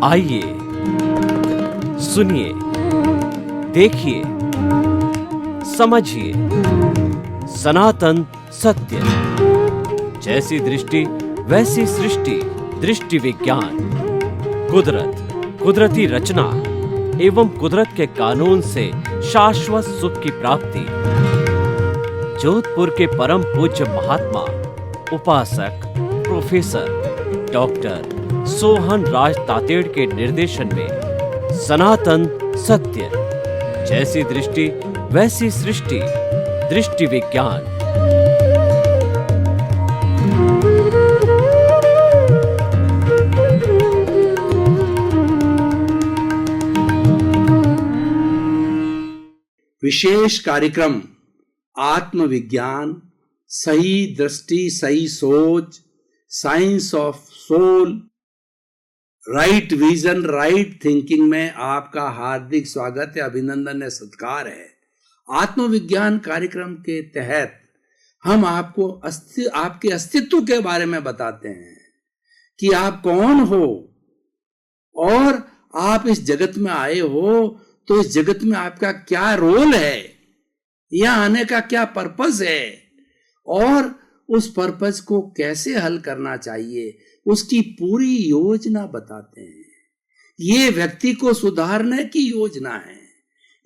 आइए, सुनिए, देखिए, समझिए सनातन सत्य। जैसी दृष्टि वैसी सृष्टि, दृष्टि विज्ञान। कुदरत, कुदरती रचना एवं कुदरत के कानून से शाश्वत सुख की प्राप्ति। जोधपुर के परम पूज्य महात्मा उपासक प्रोफेसर डॉक्टर सोहन राज तातेड़ के निर्देशन में सनातन सत्य। जैसी दृष्टि वैसी सृष्टि, दृष्टि विज्ञान। विशेष कार्यक्रम आत्मविज्ञान, सही दृष्टि, सही सोच, science of soul, right vision, right thinking में आपका हार्दिक स्वागत है, अभिनंदन है, सत्कार है। आत्मविज्ञान कार्यक्रम के तहत हम आपको आपके अस्तित्व के बारे में बताते हैं कि आप कौन हो और आप इस जगत में आए हो तो इस जगत में आपका क्या रोल है, यहाँ आने का क्या पर्पस है और उस पर्पस को कैसे हल करना चाहिए, उसकी पूरी योजना बताते हैं। ये व्यक्ति को सुधारने की योजना है।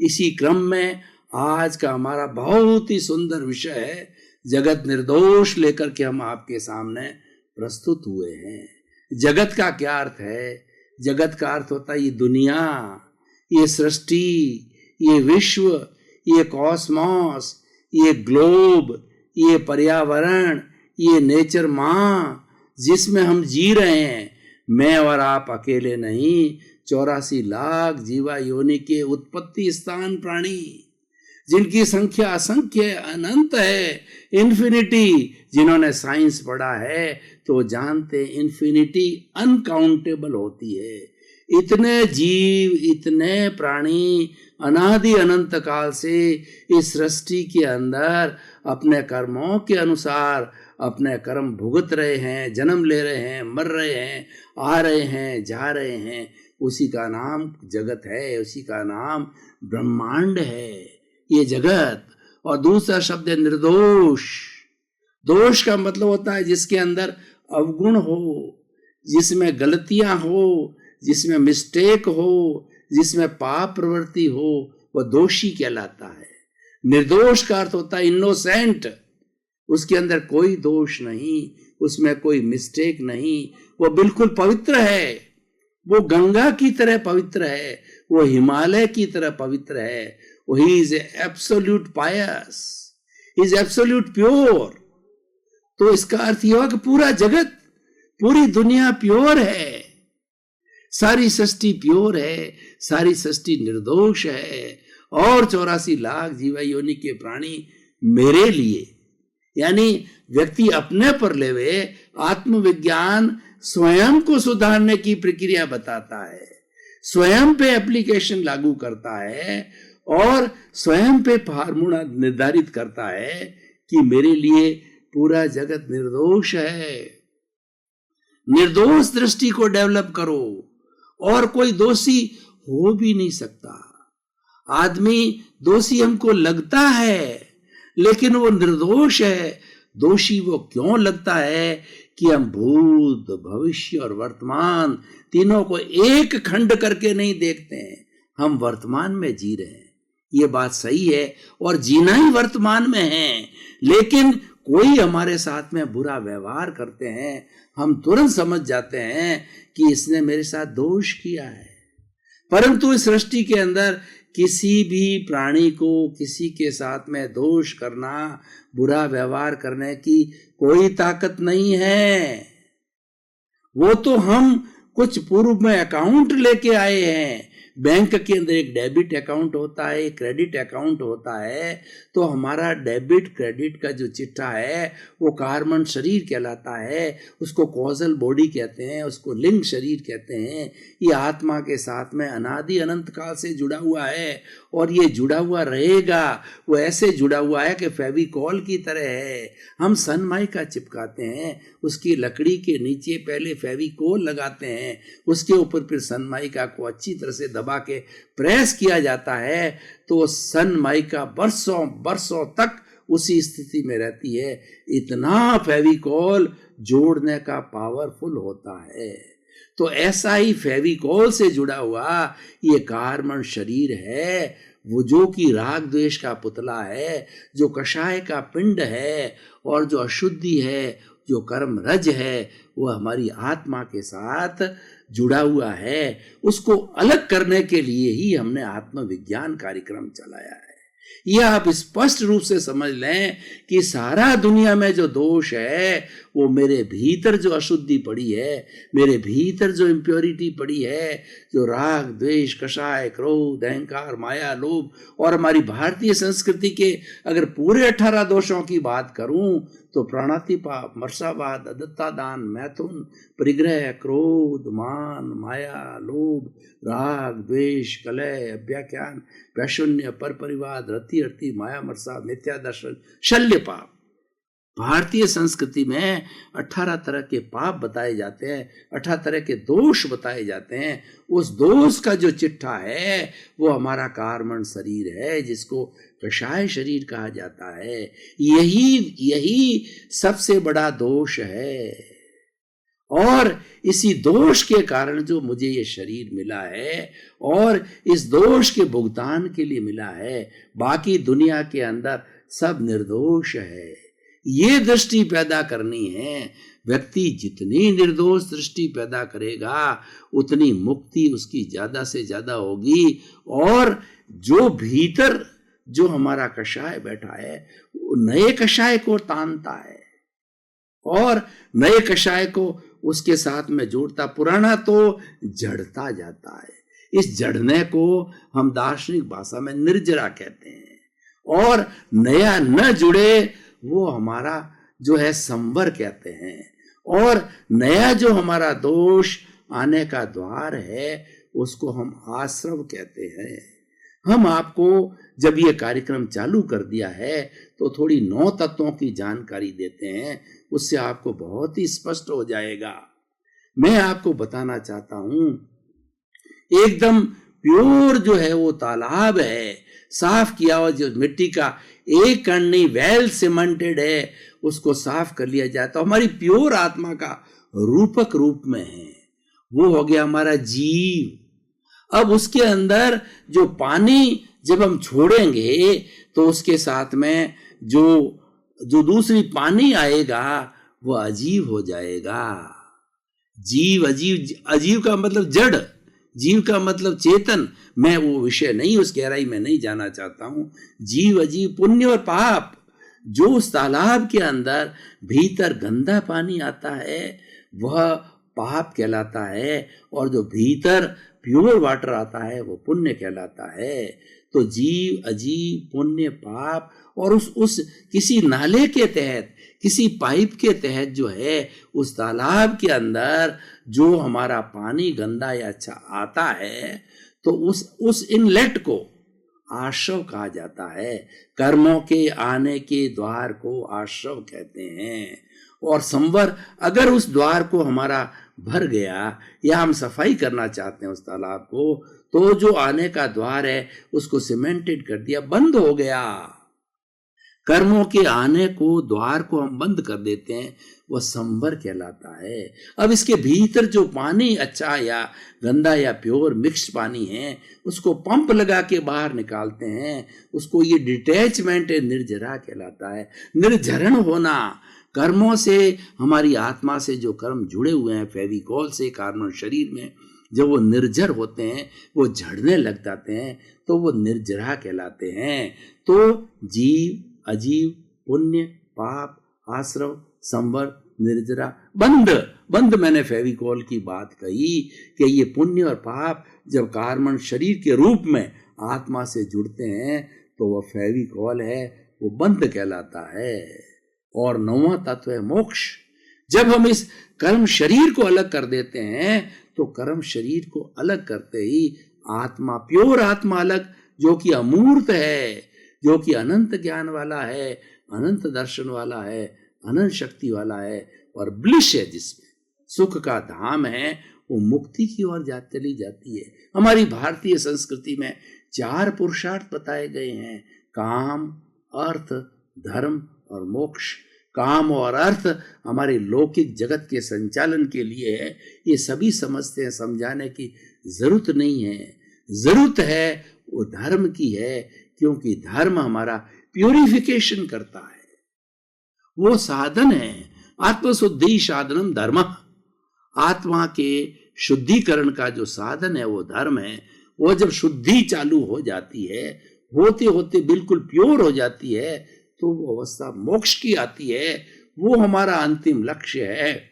इसी क्रम में आज का हमारा बहुत ही सुंदर विषय है, जगत निर्दोष, लेकर के हम आपके सामने प्रस्तुत हुए हैं। जगत का क्या अर्थ है? जगत का अर्थ होता है ये दुनिया, ये सृष्टि, ये विश्व, ये कॉस्मॉस, ये ग्लोब, ये पर्यावरण, ये नेचर माँ जिसमें हम जी रहे हैं। मैं और आप अकेले नहीं, 84 लाख जीवा योनि के उत्पत्ति स्थान प्राणी, जिनकी संख्या असंख्य अनंत है, इन्फिनिटी। जिन्होंने साइंस पढ़ा है तो जानते इन्फिनिटी अनकाउंटेबल होती है। इतने जीव, इतने प्राणी अनादि अनंत काल से इस सृष्टि के अंदर अपने कर्मों के अनुसार अपने कर्म भुगत रहे हैं, जन्म ले रहे हैं, मर रहे हैं, आ रहे हैं, जा रहे हैं। उसी का नाम जगत है, उसी का नाम ब्रह्मांड है, ये जगत। और दूसरा शब्द है निर्दोष। दोष का मतलब होता है जिसके अंदर अवगुण हो, जिसमें गलतियां हो, जिसमें मिस्टेक हो, जिसमें पाप प्रवृत्ति हो, वह दोषी कहलाता है। निर्दोष का अर्थ होता है इनोसेंट, उसके अंदर कोई दोष नहीं, उसमें कोई मिस्टेक नहीं, वो बिल्कुल पवित्र है। वो गंगा की तरह पवित्र है, वो हिमालय की तरह पवित्र है। वो ही is absolute pious, is absolute pure. तो इसका अर्थ यह हुआ कि पूरा जगत, पूरी दुनिया प्योर है, सारी सृष्टि प्योर है, सारी सृष्टि निर्दोष है। और 84 लाख जीवा योनि के प्राणी मेरे लिए, यानी व्यक्ति अपने पर लेवे। आत्मविज्ञान स्वयं को सुधारने की प्रक्रिया बताता है, स्वयं पे एप्लीकेशन लागू करता है और स्वयं पे फार्मूला निर्धारित करता है कि मेरे लिए पूरा जगत निर्दोष है। निर्दोष दृष्टि को डेवलप करो और कोई दोषी हो भी नहीं सकता। आदमी दोषी हमको लगता है, लेकिन वो निर्दोष है। दोषी वो क्यों लगता है कि हम भूत, भविष्य और वर्तमान तीनों को एक खंड करके नहीं देखते हैं, हम वर्तमान में जी रहे हैं। ये बात सही है और जीना ही वर्तमान में है। लेकिन कोई हमारे साथ में बुरा व्यवहार करते हैं, हम तुरंत समझ जाते हैं कि इसने मेरे साथ दोष किया है। परंतु इस सृष्टि के अंदर किसी भी प्राणी को किसी के साथ में दोष करना, बुरा व्यवहार करने की कोई ताकत नहीं है। वो तो हम कुछ पूर्व में अकाउंट लेके आए हैं, बैंक के अंदर एक डेबिट अकाउंट होता है, एक क्रेडिट अकाउंट होता है। तो हमारा डेबिट क्रेडिट का जो चिट्ठा है वो कार्बन शरीर कहलाता है, उसको कॉजल बॉडी कहते हैं, उसको लिंग शरीर कहते हैं। ये आत्मा के साथ में अनादि अनंत काल से जुड़ा हुआ है और ये जुड़ा हुआ रहेगा। वो ऐसे जुड़ा हुआ है कि फेविकॉल की तरह है। हम सनमाइका चिपकाते हैं, उसकी लकड़ी के नीचे पहले फेविकोल लगाते हैं, उसके ऊपर फिर सनमाइका को अच्छी तरह से दबा के प्रेस किया जाता है, तो सनमाइका बरसों बरसों तक उसी स्थिति में रहती है। इतना फेविकोल जोड़ने का पावरफुल होता है। तो ऐसा ही फेविकोल से जुड़ा हुआ ये कार्बन शरीर है, वो जो कि राग द्वेष का पुतला है, जो कषाय का पिंड है और जो अशुद्धि है, जो कर्म रज है, वो हमारी आत्मा के साथ जुड़ा हुआ है। उसको अलग करने के लिए ही हमने आत्मविज्ञान कार्यक्रम चलाया है। यह आप स्पष्ट रूप से समझ लें कि सारा दुनिया में जो दोष है वो मेरे भीतर जो अशुद्धि पड़ी है, मेरे भीतर जो इम्प्योरिटी पड़ी है, जो राग द्वेष कषाय क्रोध अहंकार माया लोभ, और हमारी भारतीय संस्कृति के अगर पूरे 18 दोषों की बात करूं तो प्राणातिपात, मर्सावाद, अदत्तादान, मैथुन, परिग्रह, क्रोध, मान, माया, लोभ, राग, द्वेष, कलह, अव्याख्यान, वैशून्य, पर परिवाद, रति अर्ति, माया मर्सा, मिथ्या दर्शन, शल्य पाप। भारतीय संस्कृति में 18 तरह के पाप बताए जाते हैं, 18 तरह के दोष बताए जाते हैं। उस दोष का जो चिट्ठा है वो हमारा कार्बन शरीर है, जिसको कषाय शरीर कहा जाता है। यही सबसे बड़ा दोष है और इसी दोष के कारण जो मुझे ये शरीर मिला है और इस दोष के भुगतान के लिए मिला है। बाकी दुनिया के अंदर सब निर्दोष है। ये दृष्टि पैदा करनी है। व्यक्ति जितनी निर्दोष दृष्टि पैदा करेगा उतनी मुक्ति उसकी ज्यादा से ज्यादा होगी। और जो भीतर जो हमारा कषाय बैठा है वो नए कषाय को तानता है और नए कषाय को उसके साथ में जोड़ता, पुराना तो जड़ता जाता है। इस जड़ने को हम दार्शनिक भाषा में निर्जरा कहते हैं और नया न जुड़े वो हमारा जो है संवर कहते हैं। और नया जो हमारा दोष आने का द्वार है उसको हम आश्रव कहते हैं। हम आपको जब ये कार्यक्रम चालू कर दिया है तो थोड़ी 9 तत्वों की जानकारी देते हैं, उससे आपको बहुत ही स्पष्ट हो जाएगा। मैं आपको बताना चाहता हूं, एकदम प्योर जो है वो तालाब है, साफ किया हुआ जो मिट्टी का एक कण नहीं, वेल सीमेंटेड है, उसको साफ कर लिया जाए तो हमारी प्योर आत्मा का रूपक रूप में है। वो हो गया हमारा जीव। अब उसके अंदर जो पानी जब हम छोड़ेंगे तो उसके साथ में जो दूसरी पानी आएगा वो अजीव हो जाएगा। जीव अजीव, अजीव का मतलब जड़, जीव का मतलब चेतन। मैं वो विषय नहीं, उस गहराई में नहीं जाना चाहता हूं। जीव अजीव, पुण्य और पाप। जो उस तालाब के अंदर भीतर गंदा पानी आता है वह पाप कहलाता है और जो भीतर प्योर वाटर आता है वो पुण्य कहलाता है। तो जीव अजीव, पुण्य पाप, और उस किसी नाले के तहत, किसी पाइप के तहत जो है उस तालाब के अंदर जो हमारा पानी गंदा या अच्छा आता है तो उस इनलेट को आश्रव कहा जाता है। कर्मों के आने के द्वार को आश्रव कहते हैं। और संवर, अगर उस द्वार को हमारा भर गया या हम सफाई करना चाहते हैं उस तालाब को, तो जो आने का द्वार है उसको सीमेंटेड कर दिया, बंद हो गया। कर्मों के आने को, द्वार को हम बंद कर देते हैं, वह संवर कहलाता है। अब इसके भीतर जो पानी अच्छा या गंदा या प्योर मिक्स्ड पानी है उसको पंप लगा के बाहर निकालते हैं, उसको ये डिटैचमेंट निर्जरा कहलाता है। निर्जरण होना, कर्मों से, हमारी आत्मा से जो कर्म जुड़े हुए हैं फेविकॉल से कार्बन शरीर में, जब वो निर्जर होते हैं, वो झड़ने लग जाते हैं तो वो निर्जरा कहलाते हैं। तो जीव अजीव, पुण्य पाप, आश्रव, संवर, निर्जरा। बंद बंद मैंने फेविकॉल की बात कही कि ये पुण्य और पाप जब कार्बन शरीर के रूप में आत्मा से जुड़ते हैं तो वह फेविकॉल है, वो बंद कहलाता है। और 9वां तत्व है मोक्ष। जब हम इस कर्म शरीर को अलग कर देते हैं तो कर्म शरीर को अलग करते ही आत्मा, प्योर आत्मा अलग, जो कि अमूर्त है, जो कि अनंत ज्ञान वाला है, अनंत दर्शन वाला है, अनंत शक्ति वाला है और ब्लिश है, जिसमें सुख का धाम है, वो मुक्ति की ओर चली जाती है। हमारी भारतीय संस्कृति में 4 पुरुषार्थ बताए गए हैं, काम, अर्थ, धर्म और मोक्ष। काम और अर्थ हमारे लौकिक जगत के संचालन के लिए है, ये सभी समझते हैं, समझाने की जरूरत नहीं है। जरूरत है वो धर्म की है, क्योंकि धर्म हमारा प्यूरिफिकेशन करता है, वो साधन है। आत्मशुद्धि साधनम धर्म, आत्मा के शुद्धिकरण का जो साधन है वो धर्म है। वो जब शुद्धि चालू हो जाती है, होते होते बिल्कुल प्योर हो जाती है, तो वो अवस्था मोक्ष की आती है। वो हमारा अंतिम लक्ष्य है।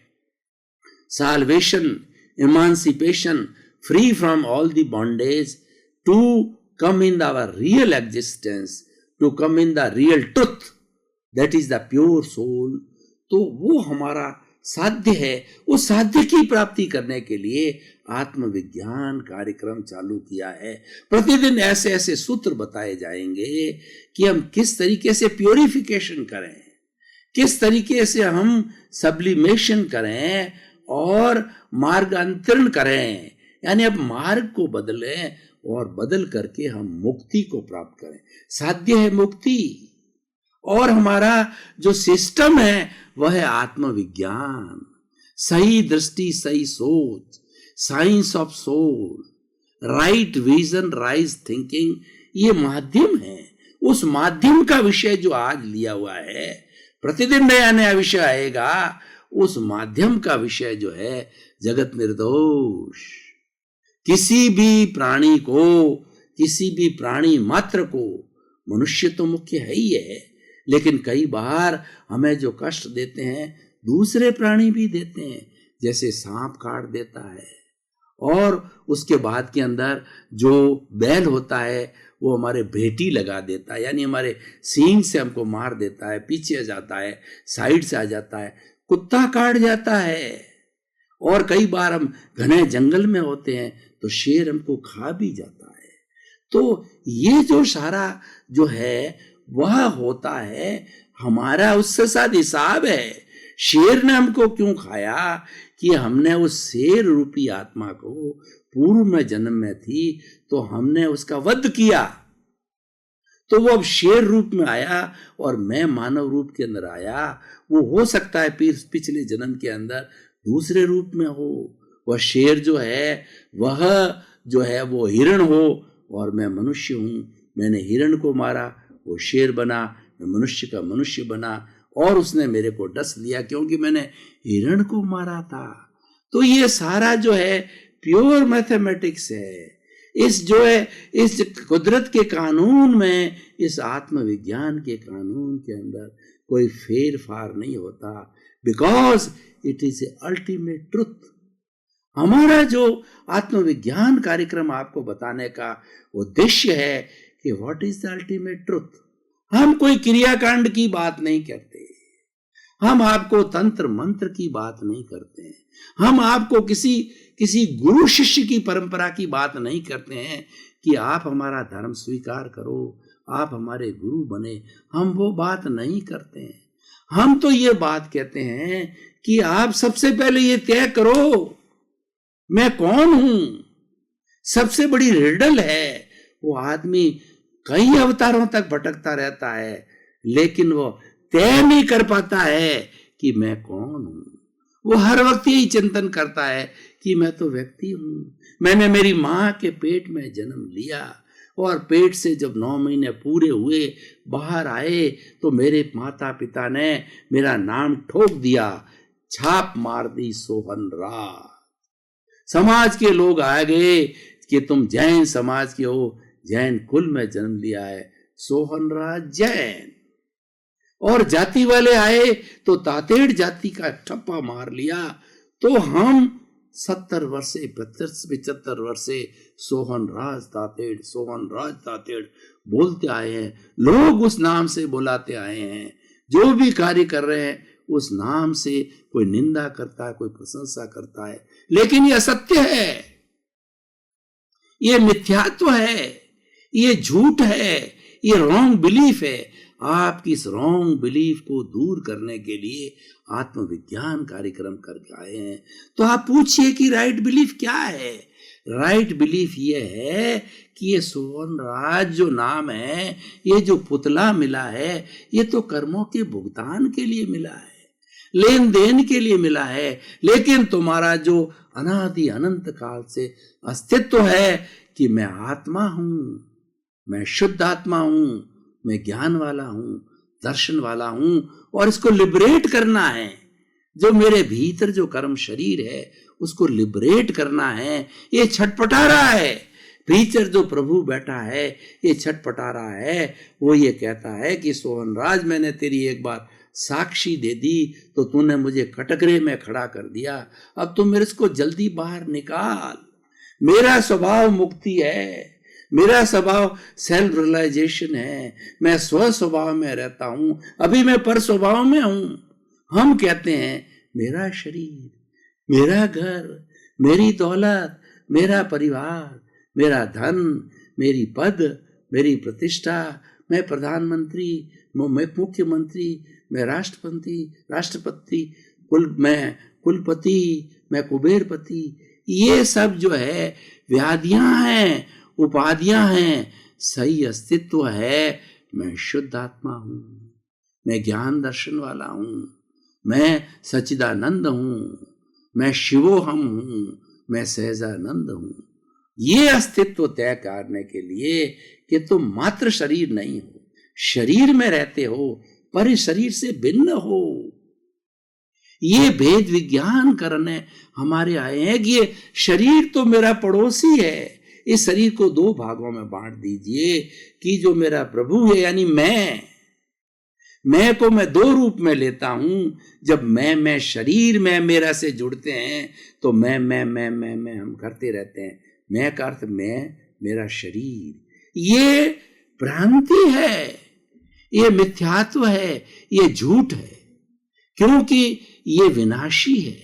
Salvation, emancipation, free from all the bondage, to come in our real existence, to come in the real truth, that is the pure soul. तो वो हमारा साध्य है। उस साध्य की प्राप्ति करने के लिए आत्मविज्ञान कार्यक्रम चालू किया है। प्रतिदिन ऐसे ऐसे सूत्र बताए जाएंगे कि हम किस तरीके से प्योरिफिकेशन करें, किस तरीके से हम सब्लिमेशन करें और मार्गांतरण करें, यानी अब मार्ग को बदलें और बदल करके हम मुक्ति को प्राप्त करें। साध्य है मुक्ति। और हमारा जो सिस्टम है वह है आत्मविज्ञान, सही दृष्टि, सही सोच, science of soul, right vision, right thinking, ये माध्यम है। उस माध्यम का विषय जो आज लिया हुआ है, प्रतिदिन नया नया विषय आएगा। उस माध्यम का विषय जो है जगत निर्दोष। किसी भी प्राणी को, किसी भी प्राणी मात्र को, मनुष्य तो मुख्य है ही है, लेकिन कई बार हमें जो कष्ट देते हैं दूसरे प्राणी भी देते हैं। जैसे सांप काट देता है और उसके बाद के अंदर जो बैल होता है वो हमारे भेटी लगा देता है, यानी हमारे सींग से हमको मार देता है, पीछे आ जाता है, साइड से आ जाता है। कुत्ता काट जाता है। और कई बार हम घने जंगल में होते हैं तो शेर हमको खा भी जाता है। तो ये जो सारा जो है वह होता है, हमारा उससे साथ हिसाब है। शेर ने हमको क्यों खाया? कि हमने उस शेर रूपी आत्मा को पूर्व में जन्म में थी तो हमने उसका वध किया, तो वो अब शेर रूप में आया और मैं मानव रूप के अंदर आया। वो हो सकता है पिछले जन्म के अंदर दूसरे रूप में हो। वह शेर जो है वो हिरण हो और मैं मनुष्य हूं। मैंने हिरण को मारा, वो शेर बना, मैं मनुष्य का मनुष्य बना और उसने मेरे को डस लिया क्योंकि मैंने हिरण को मारा था। तो ये सारा जो है प्योर मैथमेटिक्स है। इस कुदरत के कानून में, इस आत्मविज्ञान के कानून के अंदर कोई फेर फार नहीं होता, because it is a ultimate truth. हमारा जो आत्मविज्ञान कार्यक्रम आपको बताने का उद्देश्य है कि what is the ultimate truth. हम कोई क्रियाकांड की बात नहीं करते, हम आपको तंत्र मंत्र की बात नहीं करते हैं, हम आपको किसी गुरु शिष्य की परंपरा की बात नहीं करते हैं कि आप हमारा धर्म स्वीकार करो, आप हमारे गुरु बने। हम वो बात नहीं करते हैं। हम तो ये बात कहते हैं कि आप सबसे पहले ये तय करो मैं कौन हूं। सबसे बड़ी रिडल है। वो आदमी कई अवतारों तक भटकता रहता है लेकिन वो तय नहीं कर पाता है कि मैं कौन हूं। वो हर वक्त यही चिंतन करता है कि मैं तो व्यक्ति हूं, मैंने मेरी मां के पेट में जन्म लिया और पेट से जब 9 महीने पूरे हुए बाहर आए तो मेरे माता पिता ने मेरा नाम ठोक दिया, छाप मार दी सोहन राज। समाज के लोग आ गए कि तुम जैन समाज के हो, जैन कुल में जन्म लिया है, सोहन राज जैन। और जाति वाले आए तो तातेड़ जाति का ठप्पा मार लिया। तो हम 70 वर्षे 75 वर्षे सोहन राज तातेड़ बोलते आए हैं। लोग उस नाम से बुलाते आए हैं। जो भी कार्य कर रहे हैं उस नाम से, कोई निंदा करता है, कोई प्रशंसा करता है, लेकिन यह असत्य है, ये मिथ्यात्व है, ये झूठ है, ये रॉन्ग बिलीफ है। आपकी इस रॉन्ग बिलीफ को दूर करने के लिए आत्मविज्ञान कार्यक्रम करके आए हैं। तो आप पूछिए कि राइट बिलीफ क्या है। राइट बिलीफ ये है कि ये सोहन राज जो नाम है, ये जो पुतला मिला है, ये तो कर्मों के भुगतान के लिए मिला है, लेन देन के लिए मिला है। लेकिन तुम्हारा जो अनादि अनंत काल से अस्तित्व है कि मैं आत्मा हूं, मैं शुद्ध आत्मा हूं, मैं ज्ञान वाला हूं, दर्शन वाला हूं, और इसको लिबरेट करना है। जो मेरे भीतर जो कर्म शरीर है उसको लिबरेट करना है। ये छटपटा रहा है। प्रीचर जो प्रभु बैठा है ये छटपटा रहा है। वो ये कहता है कि सोहन राज, मैंने तेरी एक बार साक्षी दे दी तो तूने मुझे कटघरे में खड़ा कर दिया, अब तुम मेरे को जल्दी बाहर निकाल। मेरा स्वभाव मुक्ति है, मेरा स्वभाव सेल्फ रियलाइजेशन है, मैं स्व स्वभाव में रहता हूं, अभी मैं पर स्वभाव में हूं। हम कहते हैं मेरा शरीर, मेरा घर, मेरी दौलत, मेरा परिवार, मेरा धन, मेरी पद, मेरी प्रतिष्ठा, मैं प्रधानमंत्री, मैं मुख्यमंत्री, मैं राष्ट्रपति, मैं कुलपति, मैं कुबेरपति, ये सब जो है व्याधियां हैं, उपाधियां हैं। सही अस्तित्व है मैं शुद्ध आत्मा हूं, मैं ज्ञान दर्शन वाला हूं, मैं सच्चिदानंद हूं, मैं शिवोहम हूं, मैं सहजानंद हूं। ये अस्तित्व तय करने के लिए कि तुम मात्र शरीर नहीं हो, शरीर में रहते हो पर इस शरीर से भिन्न हो। ये भेद विज्ञान करने हमारे आए हैं कि ये शरीर तो मेरा पड़ोसी है। इस शरीर को 2 भागों में बांट दीजिए कि जो मेरा प्रभु है यानी मैं को मैं 2 रूप में लेता हूं। जब मैं शरीर में मेरा से जुड़ते हैं तो मैं हम करते रहते हैं। मैं का अर्थ मैं, मेरा शरीर। ये भ्रांति है, ये मिथ्यात्व है, ये झूठ है, क्योंकि ये विनाशी है।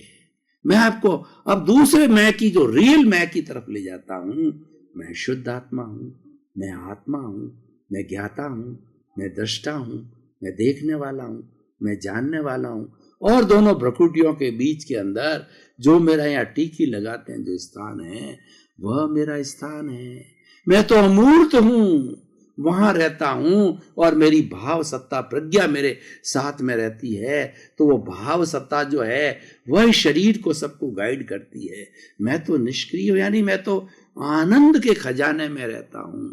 मैं आपको अब दूसरे मैं की, जो रियल मैं की तरफ ले जाता हूं। मैं शुद्ध आत्मा हूं, मैं आत्मा हूं, मैं ज्ञाता हूं, मैं दृष्टा हूं, मैं देखने वाला हूं, मैं जानने वाला हूं। और दोनों भ्रकुटियों के बीच के अंदर जो मेरा यहाँ टीकी लगाते हैं जो स्थान है वह मेरा स्थान है। मैं तो अमूर्त हूं, वहां रहता हूं, और मेरी भाव सत्ता प्रज्ञा मेरे साथ में रहती है। तो वो भाव सत्ता जो है वह शरीर को सबको गाइड करती है। मैं तो निष्क्रिय हूं, यानी मैं तो आनंद के खजाने में रहता हूं।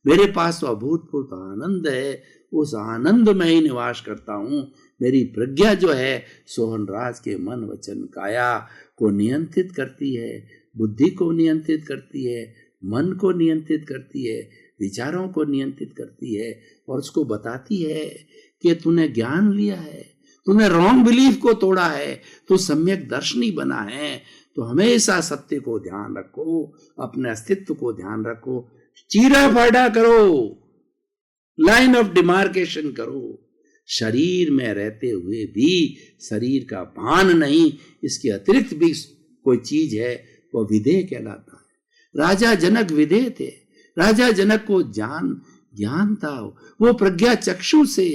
मेरे पास तो अभूतपूर्व आनंद है, उस आनंद में ही निवास करता हूं। मेरी प्रज्ञा जो है सोहन राज के मन वचन काया को नियंत्रित करती है, बुद्धि को नियंत्रित करती है, मन को नियंत्रित करती है, विचारों को नियंत्रित करती है, और उसको बताती है कि तूने ज्ञान लिया है, तूने रॉन्ग बिलीफ को तोड़ा है, तू सम्यक दर्शनी बना है। तो हमेशा सत्य को ध्यान रखो, अपने अस्तित्व को ध्यान रखो, चीरा फाड़ा करो, लाइन ऑफ डिमार्केशन करो। शरीर में रहते हुए भी शरीर का भान नहीं, इसके अतिरिक्त भी कोई चीज है, वो विधेय कहलाता है। राजा जनक विधेय थे। राजा जनक को ज्ञान था, वो प्रज्ञा चक्षु से,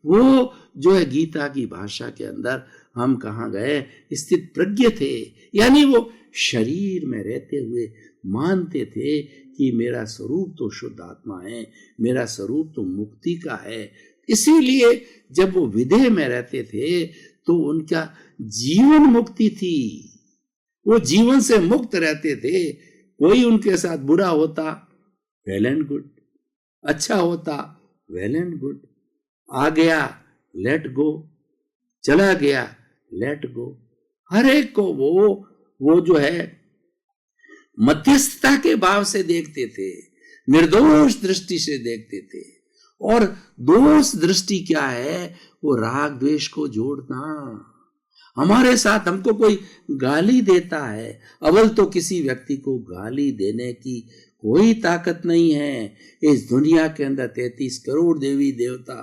वो जो है गीता की भाषा के अंदर हम कहाँ गए, स्थित प्रज्ञ थे। यानी वो शरीर में रहते हुए मानते थे कि मेरा स्वरूप तो शुद्ध आत्मा है, मेरा स्वरूप तो मुक्ति का है। इसीलिए जब वो विधेय में रहते थे तो उनका जीवन मुक्ति थी, वो जीवन से मुक्त रहते थे। कोई उनके साथ बुरा होता वेल एंड गुड, अच्छा होता वेल एंड गुड, आ गया लेट गो, चला गया लेट गो। हर एक को वो जो है मध्यस्थता के भाव से देखते थे, निर्दोष दृष्टि से देखते थे। और दोष दृष्टि क्या है? वो राग द्वेष को जोड़ना। हमारे साथ हमको कोई गाली देता है, अव्वल तो किसी व्यक्ति को गाली देने की कोई ताकत नहीं है। इस दुनिया के अंदर 33 करोड़ देवी देवता,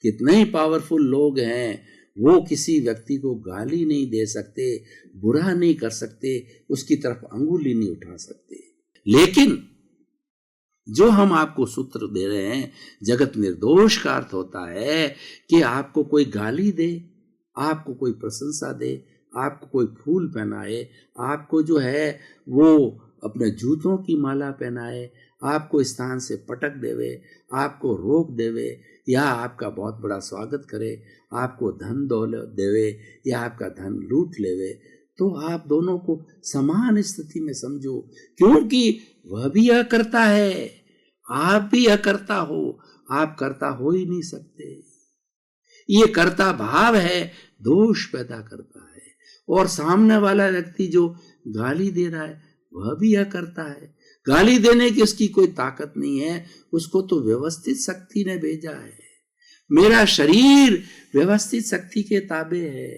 कितने ही पावरफुल लोग हैं, वो किसी व्यक्ति को गाली नहीं दे सकते, बुरा नहीं कर सकते, उसकी तरफ अंगुली नहीं उठा सकते। लेकिन जो हम आपको सूत्र दे रहे हैं, जगत निर्दोष का अर्थ होता है कि आपको कोई गाली दे, आपको कोई प्रशंसा दे, आपको कोई फूल पहनाए, आपको जो है वो अपने जूतों की माला पहनाए, आपको स्थान से पटक देवे, आपको रोक देवे, या आपका बहुत बड़ा स्वागत करे, आपको धन दौलत देवे या आपका धन लूट लेवे, तो आप दोनों को समान स्थिति में समझो, क्योंकि वह भी अकर्ता है, आप भी अकर्ता हो, आप कर्ता हो ही नहीं सकते। ये कर्ता भाव है, दोष पैदा करता है। और सामने वाला व्यक्ति जो गाली दे रहा है वह भी अकर्ता है, गाली देने की उसकी कोई ताकत नहीं है, उसको तो व्यवस्थित शक्ति ने भेजा है। मेरा शरीर व्यवस्थित शक्ति के ताबे है,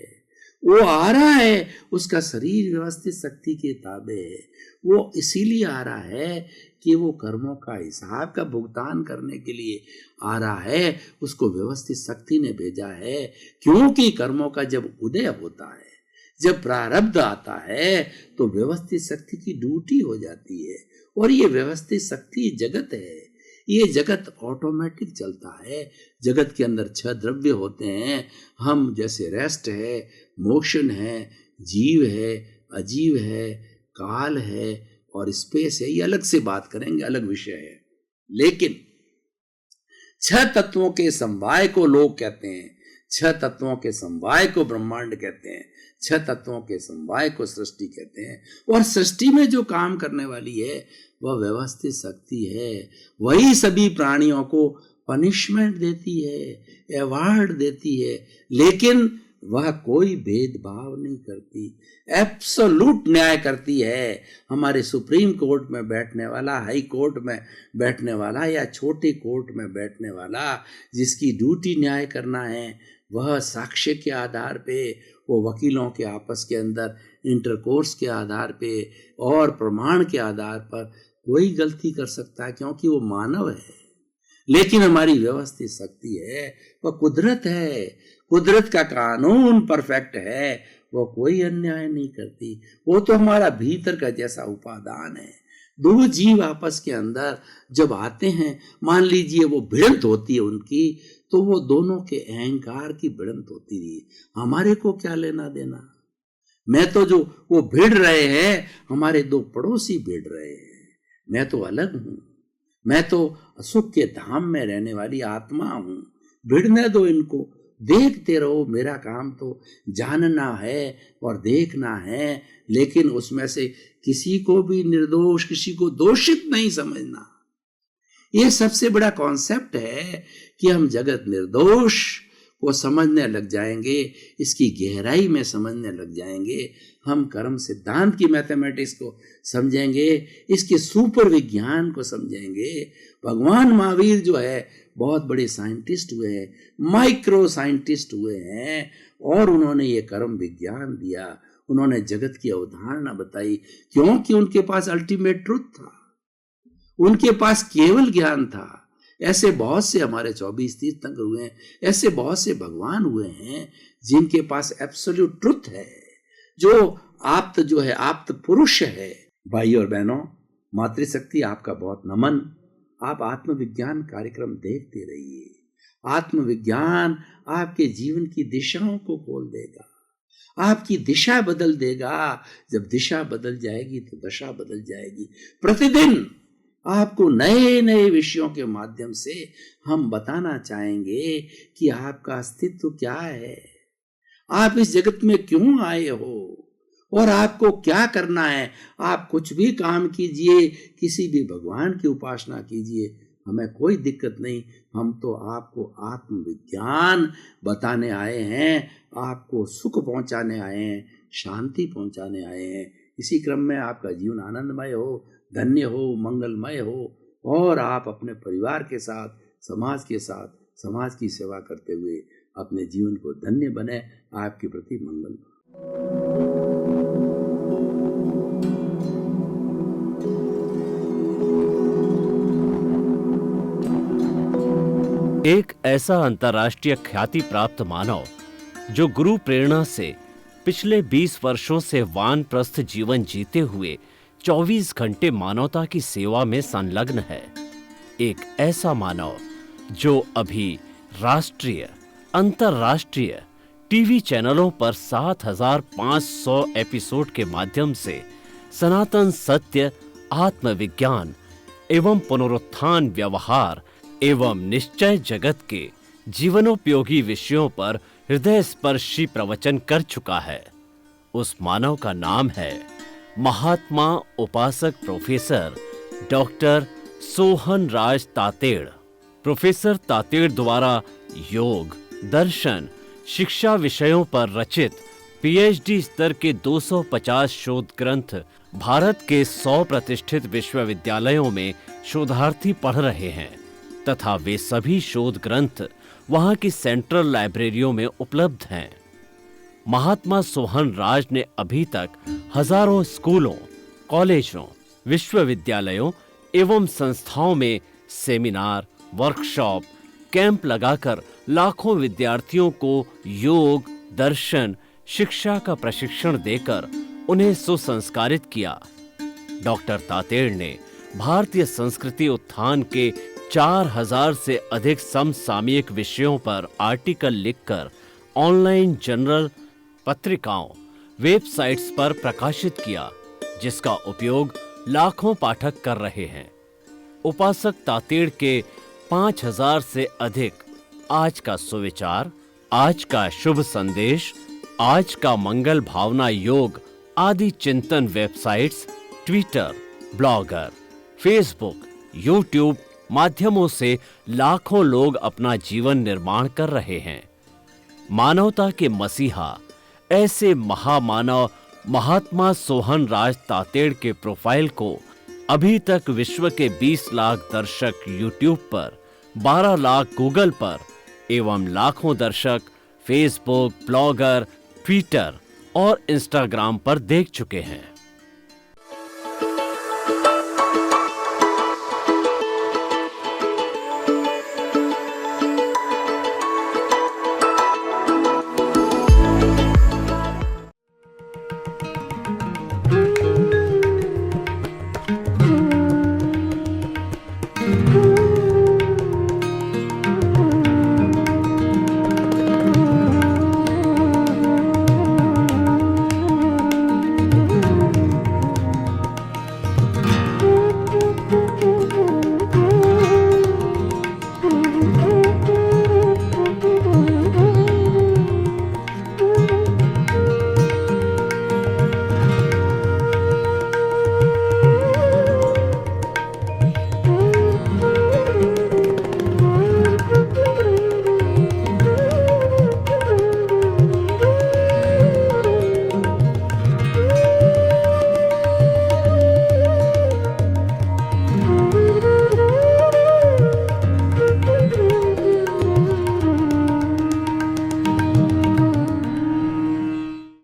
वो आ रहा है, उसका शरीर व्यवस्थित शक्ति के ताबे है। वो इसीलिए आ रहा है कि वो कर्मों का हिसाब का भुगतान करने के लिए आ रहा है, उसको व्यवस्थित शक्ति ने भेजा है। क्योंकि कर्मों का जब उदय होता है, जब प्रारब्ध आता है, तो व्यवस्थित शक्ति की ड्यूटी हो जाती है। और ये व्यवस्थित शक्ति जगत है, ये जगत ऑटोमेटिक चलता है। जगत के अंदर 6 द्रव्य होते हैं। हम जैसे रेस्ट है, मोशन है, जीव है, अजीव है, काल है और स्पेस है, ये अलग से बात करेंगे, अलग विषय है। लेकिन 6 तत्वों के समवाय को लोग कहते हैं, 6 तत्वों के समवाय को ब्रह्मांड कहते हैं, 6 तत्वों के समवाय को सृष्टि कहते हैं। और सृष्टि में जो काम करने वाली है वह व्यवस्थित शक्ति है। वही सभी प्राणियों को पनिशमेंट देती है, अवार्ड देती है, लेकिन वह कोई भेदभाव नहीं करती, एब्सोल्यूट न्याय करती है। हमारे सुप्रीम कोर्ट में बैठने वाला, हाई कोर्ट में बैठने वाला या छोटे कोर्ट में बैठने वाला, जिसकी ड्यूटी न्याय करना है, वह साक्ष्य के आधार पे, वो वकीलों के आपस के अंदर इंटरकोर्स के आधार पे और प्रमाण के आधार पर कोई गलती कर सकता है, क्योंकि वो मानव है। लेकिन हमारी व्यवस्थित शक्ति है, वह कुदरत है, कुदरत का कानून परफेक्ट है, वो कोई अन्याय नहीं करती। वो तो हमारा भीतर का जैसा उपादान है। 2 जीव आपस के अंदर जब आते हैं, मान लीजिए वो भिड़ंत होती है उनकी, तो वो दोनों के अहंकार की भिड़ंत होती रही, हमारे को क्या लेना देना। मैं तो जो वो भिड़ रहे हैं, हमारे 2 पड़ोसी भिड़ रहे हैं, मैं तो अलग हूं, मैं तो सुख के धाम में रहने वाली आत्मा हूं। भिड़ने दो इनको, देखते रहो, मेरा काम तो जानना है और देखना है, लेकिन उसमें से किसी को भी निर्दोष, किसी को दोषित नहीं समझना। ये सबसे बड़ा कॉन्सेप्ट है कि हम जगत निर्दोष को समझने लग जाएंगे, इसकी गहराई में समझने लग जाएंगे, हम कर्म सिद्धांत की मैथमेटिक्स को समझेंगे, इसके सुपर विज्ञान को समझेंगे। भगवान महावीर जो है बहुत बड़े साइंटिस्ट हुए हैं, माइक्रो साइंटिस्ट हुए हैं, और उन्होंने ये कर्म विज्ञान दिया, उन्होंने जगत की अवधारणा बताई, क्योंकि उनके पास अल्टीमेट ट्रुथ था, उनके पास केवल ज्ञान था। ऐसे बहुत से हमारे 24 तीर्थंकर हुए हैं, ऐसे बहुत से भगवान हुए हैं जिनके पास एब्सोल्यूट ट्रुथ है, जो आप्त जो है, आप्त पुरुष है। भाई और बहनों, मातृशक्ति आपका बहुत नमन। आप आत्मविज्ञान कार्यक्रम देखते रहिए। आत्मविज्ञान आपके जीवन की दिशाओं को खोल देगा, आपकी दिशा बदल देगा। जब दिशा बदल जाएगी तो दशा बदल जाएगी। प्रतिदिन आपको नए नए विषयों के माध्यम से हम बताना चाहेंगे कि आपका अस्तित्व क्या है, आप इस जगत में क्यों आए हो और आपको क्या करना है। आप कुछ भी काम कीजिए, किसी भी भगवान की उपासना कीजिए, हमें कोई दिक्कत नहीं। हम तो आपको आत्मविज्ञान बताने आए हैं, आपको सुख पहुंचाने आए हैं, शांति पहुंचाने आए हैं। इसी क्रम में आपका जीवन आनंदमय हो, धन्य हो, मंगलमय हो, और आप अपने परिवार के साथ समाज के साथ समाज की सेवा करते हुए अपने जीवन को धन्य बने। आपके प्रति मंगल। एक ऐसा अंतर्राष्ट्रीय ख्याति प्राप्त मानव जो गुरु प्रेरणा से पिछले 20 वर्षों से वानप्रस्थ जीवन जीते हुए 24 घंटे मानवता की सेवा में संलग्न है। एक ऐसा मानव जो अभी राष्ट्रीय, अंतर्राष्ट्रीय टीवी चैनलों पर 7,500 एपिसोड के माध्यम से सनातन सत्य, आत्मविज्ञान एवं पुनरुत्थान, व्यवहार एवं निश्चय जगत के जीवनोपयोगी विषयों पर हृदय स्पर्शी प्रवचन कर चुका है। उस मानव का नाम है महात्मा उपासक प्रोफेसर डॉक्टर सोहन राज तातेड़। प्रोफेसर तातेड़ द्वारा योग, दर्शन, शिक्षा विषयों पर रचित पीएचडी स्तर के 250 शोध ग्रंथ भारत के 100 प्रतिष्ठित विश्वविद्यालयों में शोधार्थी पढ़ रहे हैं तथा वे सभी शोध ग्रंथ वहां की सेंट्रल लाइब्रेरियों में उपलब्ध हैं। महात्मा सोहन राज ने अभी तक हजारों स्कूलों, कॉलेजों, विश्वविद्यालयों एवं संस्थाओं में सेमिनार, वर्कशॉप, कैंप लगाकर लाखों विद्यार्थियों को योग, दर्शन, शिक्षा का प्रशिक्षण देकर उन्हें सुसंस्कारित किया। डॉक्टर तातेड़ ने भारतीय संस्कृति उत्थान के 4000 से अधिक समसामयिक विषयों पर आर्टिकल लिखकर ऑनलाइन जर्नल, पत्रिकाओं, वेबसाइट्स पर प्रकाशित किया, जिसका उपयोग लाखों पाठक कर रहे हैं। उपासक तातेड़ के 5000 से अधिक आज का सुविचार, आज का शुभ संदेश, आज का मंगल भावना योग आदि चिंतन websites, Twitter, blogger, Facebook, YouTube माध्यमों से लाखों लोग अपना जीवन निर्माण कर रहे हैं। मानवता के मसीहा ऐसे महामानव महात्मा सोहन राज तातेड़ के प्रोफाइल को अभी तक विश्व के 20 लाख दर्शक यूट्यूब पर, 12 लाख गूगल पर एवं लाखों दर्शक फेसबुक, ब्लॉगर, ट्विटर और इंस्टाग्राम पर देख चुके हैं।